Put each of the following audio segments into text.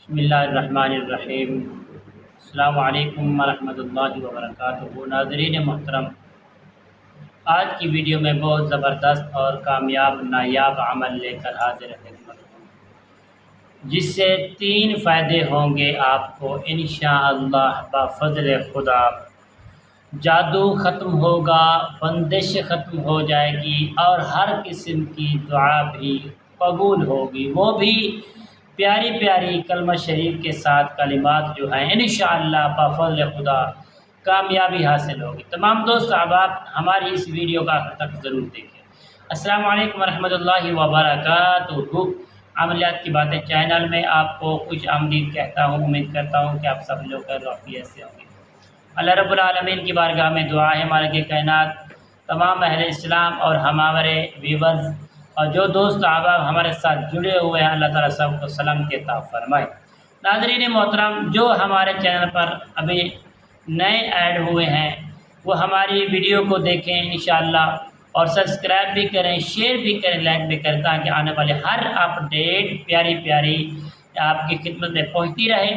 بسم اللہ الرحمن الرحیم۔ السلام علیکم ورحمۃ اللہ وبرکاتہ۔ ناظرین محترم، آج کی ویڈیو میں بہت زبردست اور کامیاب نایاب عمل لے کر حاضر خدمت ہوں، جس سے 3 فائدے ہوں گے آپ کو انشاءاللہ بفضل خدا۔ جادو ختم ہوگا، بندش ختم ہو جائے گی اور ہر قسم کی دعا بھی قبول ہوگی، وہ بھی پیاری پیاری کلمہ شریف کے ساتھ کلمات جو ہیں انشاءاللہ بفضل خدا کامیابی حاصل ہوگی۔ تمام دوست احباب ہماری اس ویڈیو کا آخر تک ضرور دیکھیں۔ السلام علیکم ورحمۃ اللہ وبرکاتہ۔ عملیات کی باتیں چینل میں آپ کو خوش آمدید کہتا ہوں۔ امید کرتا ہوں کہ آپ سب لوگ خیر و عافیت سے ہوں گے۔ اللہ رب العالمین کی بارگاہ میں دعا ہے مالک کائنات تمام اہل اسلام اور ہمارے ویورز اور جو دوست احباب ہمارے ساتھ جڑے ہوئے ہیں، اللہ تعالیٰ سب کو سلامتی عطا فرمائے۔ ناظرین محترم، جو ہمارے چینل پر ابھی نئے ایڈ ہوئے ہیں وہ ہماری ویڈیو کو دیکھیں انشاءاللہ، اور سبسکرائب بھی کریں، شیئر بھی کریں، لائک بھی کریں، تاکہ آنے والے ہر اپڈیٹ پیاری پیاری آپ کی خدمت میں پہنچتی رہے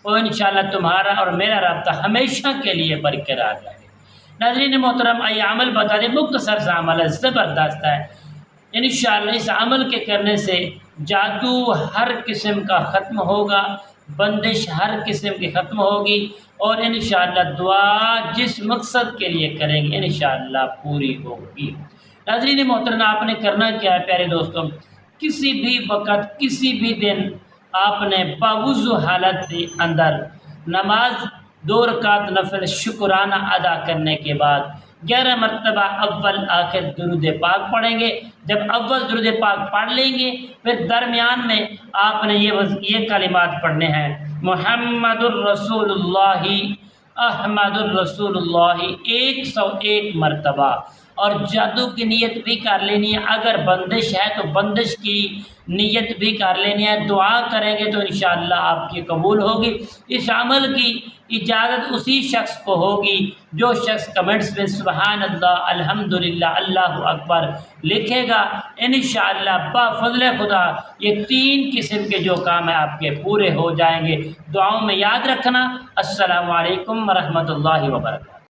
اور انشاءاللہ تمہارا اور میرا رابطہ ہمیشہ کے لیے برقرار رہے۔ ناظرین محترم، یہ عمل بتا دیں، مختصر سا عمل ہے، زبردست ہے۔ انشاءاللہ اس عمل کے کرنے سے جادو ہر قسم کا ختم ہوگا، بندش ہر قسم کی ختم ہوگی، اور انشاءاللہ دعا جس مقصد کے لیے کریں گے انشاءاللہ پوری ہوگی۔ ناظرین محترم، آپ نے کرنا کیا ہے پیارے دوستوں، کسی بھی وقت کسی بھی دن آپ نے باوضو حالت کے اندر نماز 2 رکعت نفل شکرانہ ادا کرنے کے بعد 11 مرتبہ اول آخر درود پاک پڑھیں گے۔ جب اول درود پاک پڑھ لیں گے پھر درمیان میں آپ نے یہ کلمات پڑھنے ہیں: محمد الرسول اللہ، احمد الرسول اللہ 101 مرتبہ، اور جادو کی نیت بھی کر لینی ہے۔ اگر بندش ہے تو بندش کی نیت بھی کر لینی ہے۔ دعا کریں گے تو انشاءاللہ آپ کی قبول ہوگی۔ اس عمل کی اجازت اسی شخص کو ہوگی جو شخص کمنٹس میں سبحان اللہ، الحمدللہ، اللہ اکبر لکھے گا۔ انشاءاللہ بفضل خدا یہ 3 قسم کے جو کام ہیں آپ کے پورے ہو جائیں گے۔ دعاؤں میں یاد رکھنا۔ السلام علیکم ورحمۃ اللہ وبرکاتہ۔